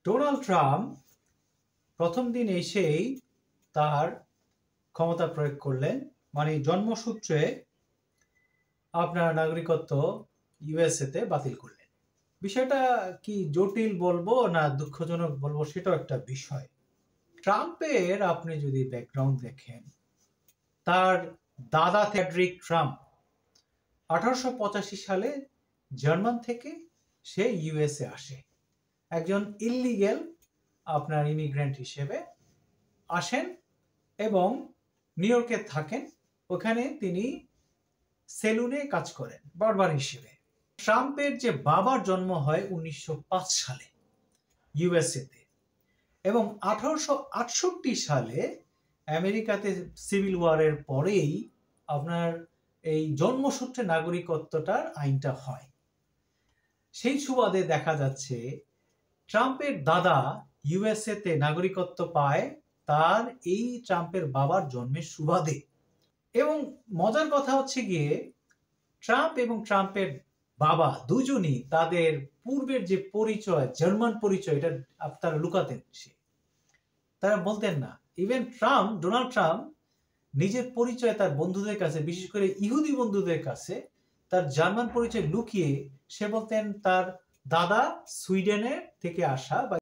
Donald Trump প্রথম দিন এসেই তার ক্ষমতা প্রয়োগ করলেন, মানে জন্মসূত্রে আপনার নাগরিকত্ব ইউএসএতে বাতিল করলেন। বিষয়টা কি জটিল বলবো না দুঃখজনক বলবো সেটাও একটা বিষয়। ট্রাম্পের আপনি যদি ব্যাকগ্রাউন্ড দেখেন, তার দাদা ফ্রেডরিক ট্রাম্প 1885 সালে জার্মান থেকে সে ইউএসএ আসে। একজন ইললিগ্যাল আপনার ইমিগ্রেন্ট হিসেবে আসেন এবং নিউ ইয়র্কে থাকেন। ওখানে তিনি সেলুনে কাজ করেন বারবার হিসেবে। ট্রাম্পের যে বাবার জন্ম হয় 1905 সালে ইউএসএতে, এবং 1868 সালে আমেরিকাতে সিভিল ওয়ারের পরেই আপনার এই জন্মসূত্রে নাগরিকত্বটার আইনটা হয়। সেই সুবাদে দেখা যাচ্ছে ট্রাম্পের দাদা ইউএসএতে নাগরিকত্ব পায় তার এই ট্রাম্পের বাবার জন্মের সুবাদে। এবং মজার কথা হচ্ছে গিয়ে ট্রাম্প এবং ট্রাম্পের বাবা দুজনই তাদের পূর্বের যে পরিচয়, জার্মান পরিচয়, এটা তারা লুকাতেন। তারা বলতেন না। ইভেন ডোনাল্ড ট্রাম্প নিজের পরিচয় তার বন্ধুদের কাছে, বিশেষ করে ইহুদি বন্ধুদের কাছে, তার জার্মান পরিচয় লুকিয়ে সে বলতেন তার দাদা সুইডেনের থেকে আসা বা